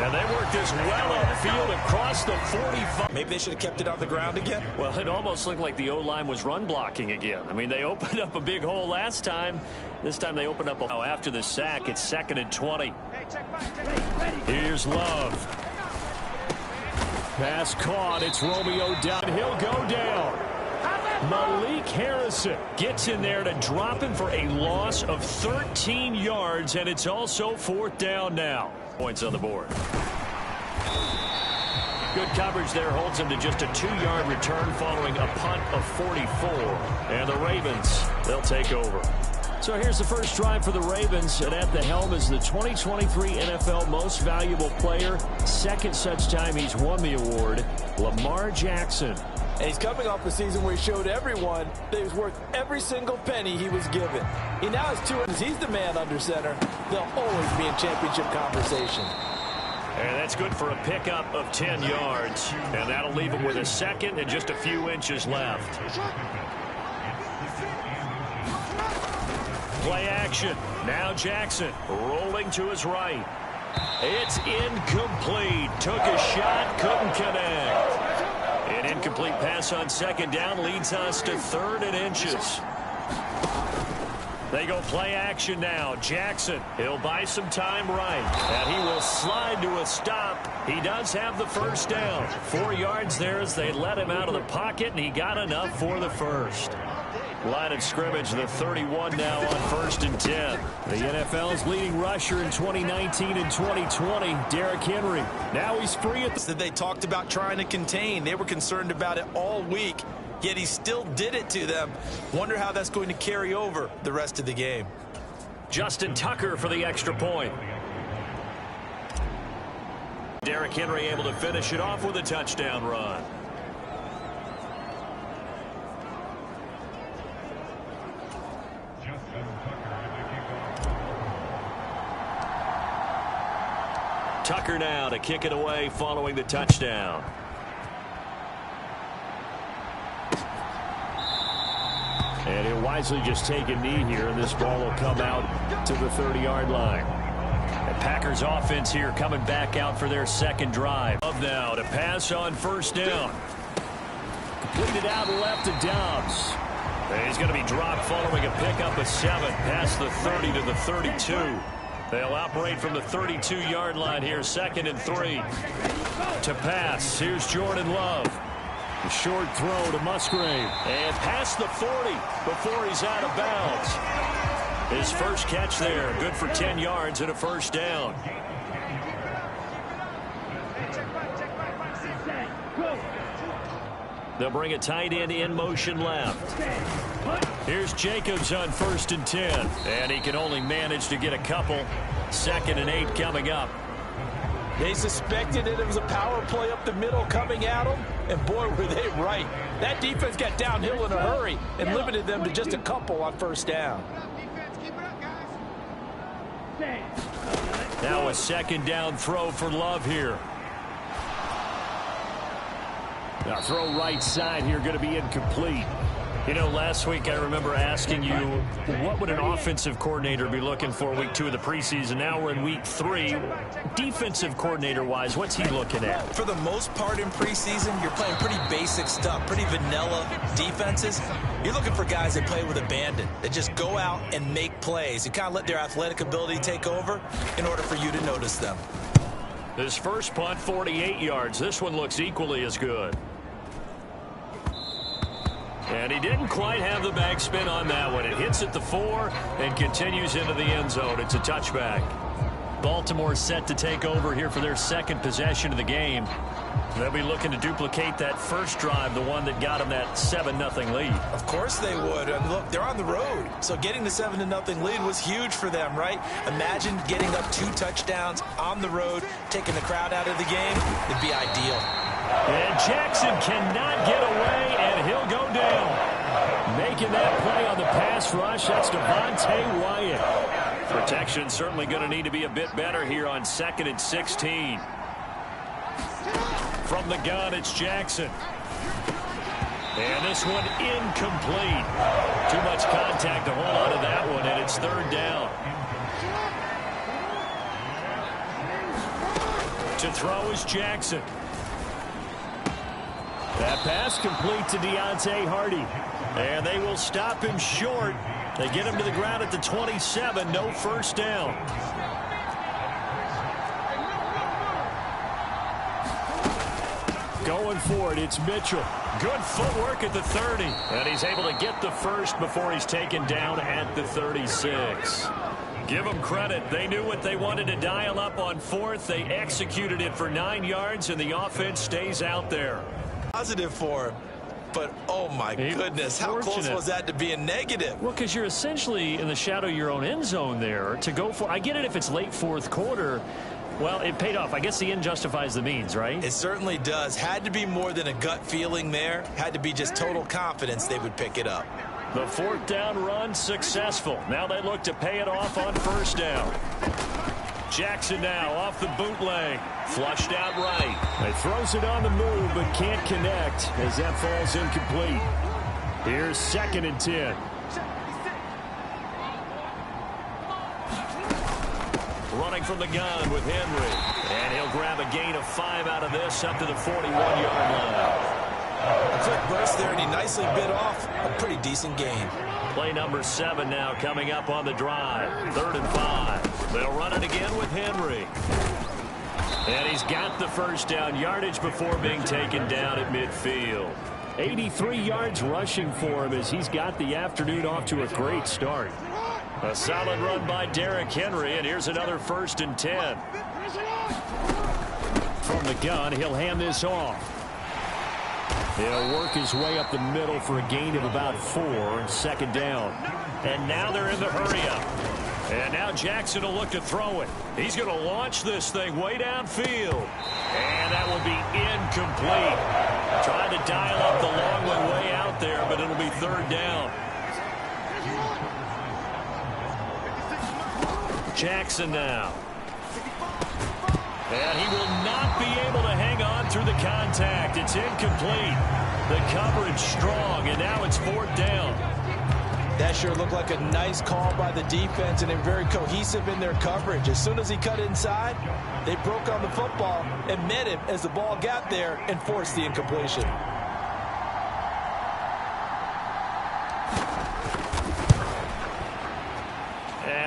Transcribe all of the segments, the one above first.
And they work this well upfield across the 45. Maybe they should have kept it on the ground again. Well, it almost looked like the O-line was run blocking again. I mean, they opened up a big hole last time. This time they opened up a hole. After the sack, it's 2nd and 20. Here's Love. Pass caught. It's Romeo down. He'll go down. Malik Harrison gets in there to drop him for a loss of 13 yards, and it's also 4th down now. Points on the board. Good coverage there holds him to just a 2-yard return following a punt of 44. And the Ravens, they'll take over. So here's the first drive for the Ravens, and at the helm is the 2023 NFL Most Valuable Player. Second such time he's won the award, Lamar Jackson. And he's coming off a season where he showed everyone that he was worth every single penny he was given. He now has 2 wins. He's the man under center. They'll always be in championship conversation. And that's good for a pickup of 10 yards. And that'll leave him with a second and just a few inches left. Play action. Now Jackson rolling to his right. It's incomplete. Took a shot, couldn't connect. An incomplete pass on 2nd down leads us to 3rd and inches. They go play action now. Jackson, he'll buy some time right. And he will slide to a stop. He does have the first down. 4 yards there as they let him out of the pocket, and he got enough for the first. Line of scrimmage, the 31 now on 1st and 10. The NFL's leading rusher in 2019 and 2020, Derrick Henry. Now he's free at the... They talked about trying to contain. They were concerned about it all week, yet he still did it to them. Wonder how that's going to carry over the rest of the game. Justin Tucker for the extra point. Derrick Henry able to finish it off with a touchdown run. Tucker now to kick it away following the touchdown. And he'll wisely just take a knee here, and this ball will come out to the 30-yard line. The Packers offense here coming back out for their second drive. Love now to pass on 1st down. Completed out left to Dobbs. And he's going to be dropped following a pickup of 7 past the 30 to the 32. They'll operate from the 32-yard line here, 2nd and 3. To pass, here's Jordan Love. A short throw to Musgrave. And past the 40 before he's out of bounds. His first catch there, good for 10 yards and a first down. They'll bring a tight end in motion left. Here's Jacobs on 1st and 10. And he can only manage to get a couple. 2nd and 8 coming up. They suspected that it was a power play up the middle coming at them, and boy, were they right. That defense got downhill in a hurry and limited them to just a couple on 1st down. Now a 2nd down throw for Love here. Now throw right side here, going to be incomplete. You know, last week I remember asking you, what would an offensive coordinator be looking for week 2 of the preseason? Now we're in week 3. Defensive coordinator-wise, what's he looking at? For the most part in preseason, you're playing pretty basic stuff, pretty vanilla defenses. You're looking for guys that play with abandon, that just go out and make plays. You kind of let their athletic ability take over in order for you to notice them. This first punt, 48 yards. This one looks equally as good. And he didn't quite have the backspin on that one. It hits at the 4 and continues into the end zone. It's a touchback. Baltimore set to take over here for their second possession of the game. They'll be looking to duplicate that first drive, the one that got them that 7-0 lead. Of course they would. And look, they're on the road. So getting the 7-0 lead was huge for them, right? Imagine getting up 2 touchdowns on the road, taking the crowd out of the game. It'd be ideal. And Jackson cannot get away, and he'll go down. Making that play on the pass rush, that's Devontae Wyatt. Protection certainly going to need to be a bit better here on 2nd and 16. From the gun, it's Jackson. And this one incomplete. Too much contact to hold on to that one, and it's 3rd down. To throw is Jackson. That pass complete to Deontay Hardy. And they will stop him short. They get him to the ground at the 27. No first down. Going for it, it's Mitchell. Good footwork at the 30. And he's able to get the first before he's taken down at the 36. Give them credit. They knew what they wanted to dial up on fourth. They executed it for 9 yards, and the offense stays out there. Positive for him. But, oh, my goodness, how close was that to being negative? Well, because you're essentially in the shadow of your own end zone there to go for. I get it if it's late fourth quarter. Well, it paid off. I guess the end justifies the means, right? It certainly does. Had to be more than a gut feeling there. Had to be just total confidence they would pick it up. The fourth down run successful. Now they look to pay it off on first down. Jackson now off the bootleg. Flushed out right. He throws it on the move but can't connect as that falls incomplete. Here's 2nd and 10. Running from the gun with Henry. And he'll grab a gain of 5 out of this up to the 41-yard line. A quick burst there, and he nicely bit off a pretty decent gain. Play number 7 now coming up on the drive. 3rd and 5. They'll run it again with Henry. And he's got the first down yardage before being taken down at midfield. 83 yards rushing for him as he's got the afternoon off to a great start. A solid run by Derrick Henry, and here's another 1st and 10. From the gun, he'll hand this off. He'll work his way up the middle for a gain of about 4 and 2nd down. And now they're in the hurry-up. And now Jackson will look to throw it. He's going to launch this thing way downfield. And that will be incomplete. Trying to dial up the long one way out there, but it'll be 3rd down. Jackson now. And he will not be able to hang on through the contact. It's incomplete. The coverage strong, and now it's 4th down. That sure looked like a nice call by the defense, and they're very cohesive in their coverage. As soon as he cut inside, they broke on the football and met him as the ball got there and forced the incompletion.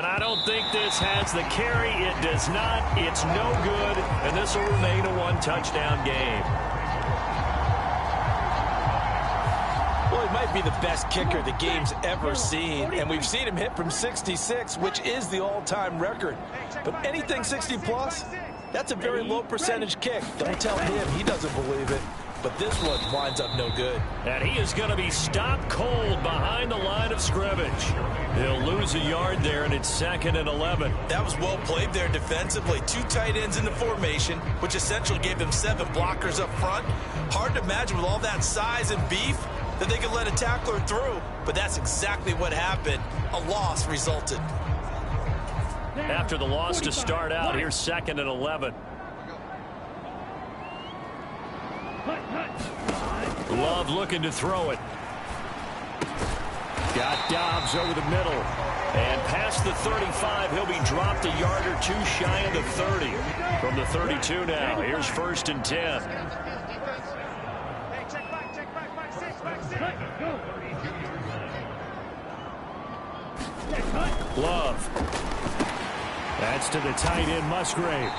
I don't think this has the carry. It does not. It's no good, and this will remain a 1-touchdown game. Well, he might be the best kicker the game's ever seen, and we've seen him hit from 66, which is the all-time record. But anything 60-plus, that's a very low percentage kick. Don't tell him he doesn't believe it. But this one winds up no good. And he is going to be stopped cold behind the line of scrimmage. He'll lose a yard there, and it's 2nd and 11. That was well played there defensively. 2 tight ends in the formation, which essentially gave them 7 blockers up front. Hard to imagine with all that size and beef that they could let a tackler through. But that's exactly what happened. A loss resulted. After the loss to start out, here's 2nd and 11. Love looking to throw it. Got Dobbs over the middle. And past the 35, he'll be dropped a yard or 2 shy of the 30. From the 32 now, here's 1st and 10. Love. That's to the tight end, Musgrave.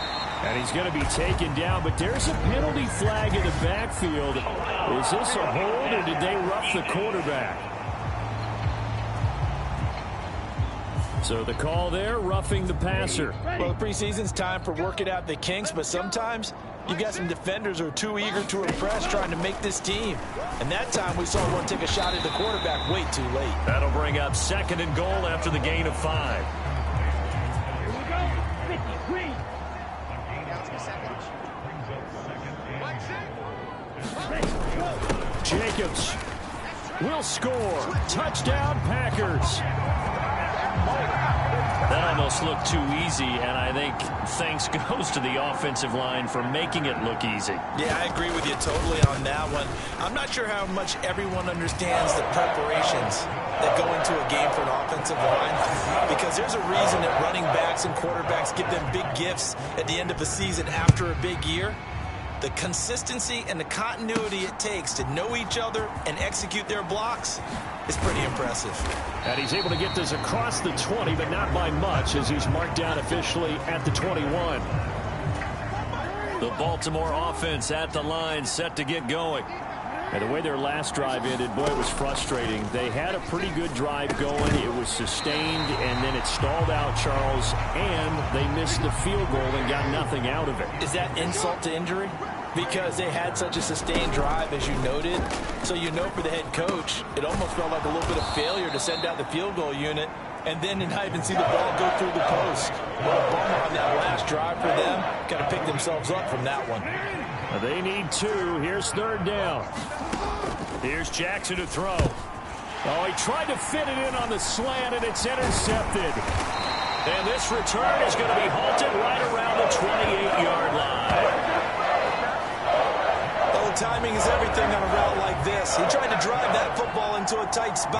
And he's going to be taken down, but there's a penalty flag in the backfield. Is this a hold, or did they rough the quarterback? So the call there, roughing the passer. Well, the preseason's time for working out the kinks, but sometimes you've got some defenders who are too eager to impress trying to make this team. And that time we saw one take a shot at the quarterback way too late. That'll bring up 2nd and goal after the gain of 5. Jacobs will score. Touchdown, Packers. That almost looked too easy, and I think thanks goes to the offensive line for making it look easy. Yeah, I agree with you totally on that one. I'm not sure how much everyone understands the preparations that go into a game for an offensive line, because there's a reason that running backs and quarterbacks give them big gifts at the end of the season after a big year. The consistency and the continuity it takes to know each other and execute their blocks is pretty impressive. And he's able to get this across the 20, but not by much, as he's marked down officially at the 21. The Baltimore offense at the line, set to get going. And the way their last drive ended, boy, it was frustrating. They had a pretty good drive going. It was sustained, and then it stalled out, Charles, and they missed the field goal and got nothing out of it. Is that insult to injury? Because they had such a sustained drive, as you noted. So you know, for the head coach, it almost felt like a little bit of failure to send out the field goal unit and then not even see the ball go through the post. What a bummer on that last drive for them. Got to pick themselves up from that one. They need 2. Here's 3rd down. Here's Jackson to throw. Oh, he tried to fit it in on the slant, and it's intercepted. And this return is going to be halted right around the 28-yard line. Timing is everything on a route like this. He tried to drive that football into a tight spot.